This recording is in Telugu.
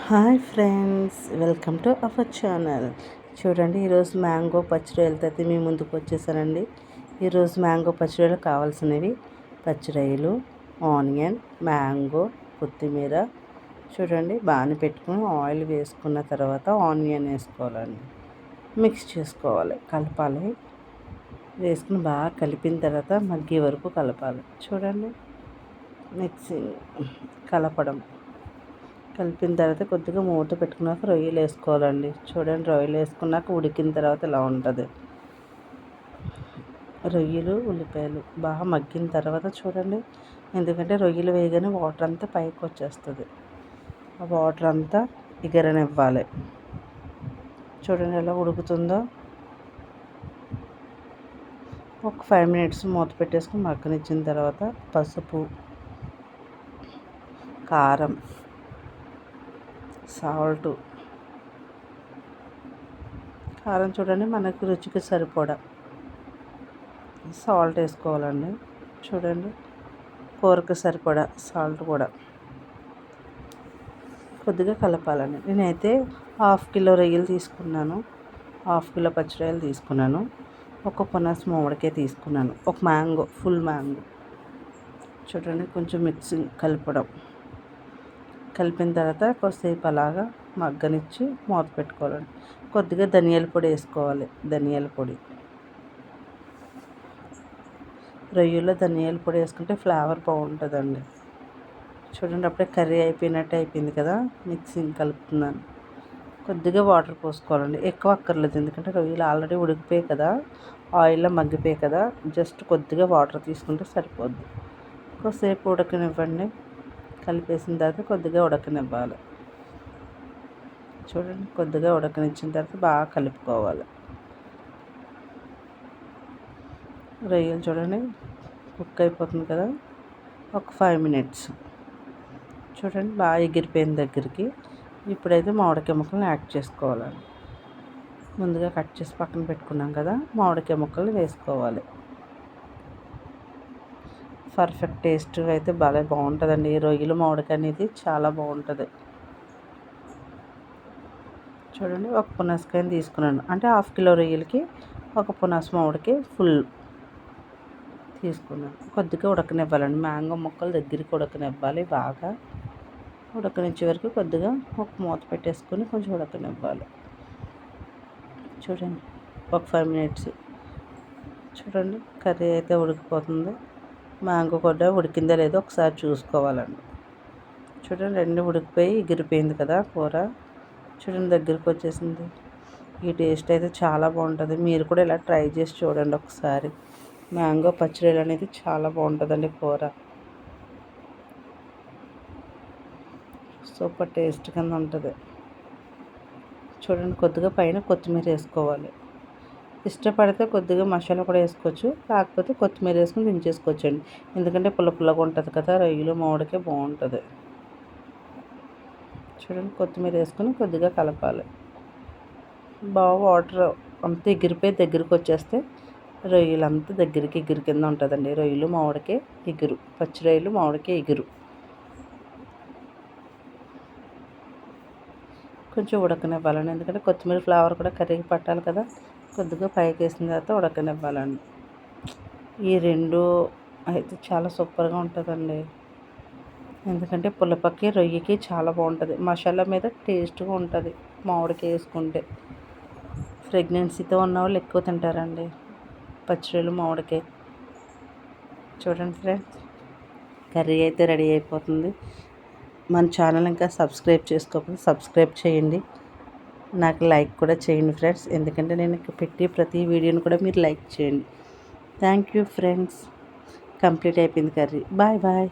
Hi friends, welcome to our channel. చూడండి, ఈరోజు మ్యాంగో పచ్చిరొయ్యలతో మీ ముందుకు వచ్చేసానండి. ఈరోజు మ్యాంగో పచ్చిరొయ్యలు కావాల్సినవి పచ్చిరొయ్యలు, ఆనియన్, మ్యాంగో, కొత్తిమీర. చూడండి, బాగానే పెట్టుకుని ఆయిల్ వేసుకున్న తర్వాత ఆనియన్ వేసుకోవాలండి. మిక్స్ చేసుకోవాలి, కలపాలి. వేసుకుని బాగా కలిపిన తర్వాత మగ్గే వరకు కలపాలి. చూడండి, మిక్సింగ్ కలపడం. కలిపిన తర్వాత కొద్దిగా మూత పెట్టుకున్నాక రొయ్యలు వేసుకోవాలండి. చూడండి, రొయ్యలు వేసుకున్నాక ఉడికిన తర్వాత ఇలా ఉంటుంది. రొయ్యలు, ఉల్లిపాయలు బాగా మగ్గిన తర్వాత చూడండి, ఎందుకంటే రొయ్యలు వేయగానే వాటర్ అంతా పైకి వచ్చేస్తుంది. ఆ వాటర్ అంతా ఎగరనివ్వాలి. చూడండి ఎలా ఉడుకుతుందో. ఒక 5 minutes మూత పెట్టేసుకుని మగ్గనిచ్చిన తర్వాత పసుపు, కారం, సాల్ట్. కారం చూడండి మనకి రుచికి సరిపడా సాల్ట్ వేసుకోవాలండి. చూడండి, కూరకు సరిపడా సాల్ట్ కూడా కొద్దిగా కలపాలండి. నేనైతే 1/2 కిలో రొయ్యలు తీసుకున్నాను, 1/2 కిలో పచ్చిరొయ్యలు తీసుకున్నాను, ఒక పునాస్ మామిడికాయ తీసుకున్నాను, ఒక మ్యాంగో, ఫుల్ మ్యాంగో. చూడండి, కొంచెం మిక్సింగ్ కలపడం. కలిపిన తర్వాత కొద్దిసేపు అలాగా మగ్గనిచ్చి మూత పెట్టుకోవాలండి. కొద్దిగా ధనియాల పొడి వేసుకోవాలి. ధనియాల పొడి, రొయ్యల్లో ధనియాల పొడి వేసుకుంటే ఫ్లేవర్ బాగుంటుందండి. చూడండి, అప్పుడే కర్రీ అయిపోయినట్టు అయిపోయింది కదా. మిక్సింగ్ కలుపుతున్నాను. కొద్దిగా వాటర్ పోసుకోవాలండి, ఎక్కువ అక్కర్లేదు, ఎందుకంటే రొయ్యలు ఆల్రెడీ ఉడికిపోయాయి కదా, ఆయిల్లో మగ్గిపోయాయి కదా. జస్ట్ కొద్దిగా వాటర్ తీసుకుంటే సరిపోద్ది. కొద్దిసేపు ఉడకనివ్వండి. కలిపేసిన తర్వాత కొద్దిగా ఉడకనివ్వాలి. చూడండి, కొద్దిగా ఉడకనిచ్చిన తర్వాత బాగా కలుపుకోవాలి. రొయ్యలు చూడండి కుక్ అయిపోతుంది కదా. ఒక 5 minutes. చూడండి, బాగా ఎగిరిపోయిన దగ్గరికి. ఇప్పుడైతే మామిడికాయ ముక్కలను యాడ్ చేసుకోవాలండి. ముందుగా కట్ చేసి పక్కన పెట్టుకున్నాం కదా, మామిడికాయ ముక్కలు వేసుకోవాలి. పర్ఫెక్ట్ టేస్ట్ అయితే భలే బాగుంటుందండి. ఈ రొయ్యలు మామిడికాయ అనేది చాలా బాగుంటుంది. చూడండి, ఒక పునాసకాయని తీసుకున్నాను, అంటే 1/2 కిలో రొయ్యలకి ఒక పునాస మామిడికాయ ఫుల్ తీసుకున్నాను. కొద్దిగా ఉడకనివ్వాలండి. మ్యాంగో ముక్కలు దగ్గరికి ఉడకనివ్వాలి. బాగా ఉడకనిచ్చే వరకు కొద్దిగా ఒక మూత పెట్టేసుకొని కొంచెం ఉడకనివ్వాలి. చూడండి, ఒక 5 minutes. చూడండి, కర్రీ అయితే ఉడికిపోతుంది. మ్యాంగో కూడా ఉడికిందో లేదో ఒకసారి చూసుకోవాలండి. చూడండి, రెండు ఉడికిపోయి ఎగిరిపోయింది కదా కూర. చూడండి, దగ్గరికి వచ్చేసింది. ఈ టేస్ట్ అయితే చాలా బాగుంటుంది. మీరు కూడా ఇలా ట్రై చేసి చూడండి ఒకసారి. మ్యాంగో పచ్చడి అనేది చాలా బాగుంటుందండి కూర. సూపర్ టేస్ట్ కింద ఉంటుంది. చూడండి, కొద్దిగా పైన కొత్తిమీర వేసుకోవాలి. ఇష్టపడితే కొద్దిగా మసాలా కూడా వేసుకోవచ్చు, కాకపోతే కొత్తిమీర వేసుకుని దించేసుకోవచ్చండి. ఎందుకంటే పుల్ల పుల్లగా ఉంటుంది కదా, రొయ్యలు మామిడికాయ బాగుంటుంది. చూడండి, కొత్తిమీర వేసుకొని కొద్దిగా కలపాలి. బాగా వాటర్ అంతా ఎగిరిపోయి దగ్గరికి వచ్చేస్తే రొయ్యలు అంతా దగ్గరికి ఎగురు కింద ఉంటుందండి. రొయ్యలు మామిడికాయ ఎగురు, పచ్చి రొయ్యలు మామిడికాయ ఎగురు. కొంచెం ఉడకనివ్వాలండి, ఎందుకంటే కొత్తిమీర ఫ్లేవర్ కూడా కర్రీకి పట్టాలి కదా. కొద్దిగా పైకి వేసిన తర్వాత ఉడకనివ్వాలండి. ఈ రెండు అయితే చాలా సూపర్గా ఉంటుందండి. ఎందుకంటే పుల్లపక్కి రొయ్యకి చాలా బాగుంటుంది. మసాలా మీద టేస్ట్గా ఉంటుంది మామిడికాయ వేసుకుంటే. ప్రెగ్నెన్సీతో ఉన్నవాళ్ళు ఎక్కువ తింటారండి పచ్చిరొయ్యలు మామిడికాయ. చూడండి ఫ్రెండ్స్, కర్రీ అయితే రెడీ అయిపోతుంది. మన ఛానల్ ఇంకా సబ్స్క్రైబ్ చేసుకోకపోతే సబ్స్క్రైబ్ చేయండి. నాకు లైక్ కూడా చేయండి ఫ్రెండ్స్, ఎందుకంటే నేను పెట్టి ప్రతి వీడియోని కూడా మీరు లైక్ చేయండి. Thank you friends. కంప్లీట్ అయిపోయింది కర్రీ. Bye bye.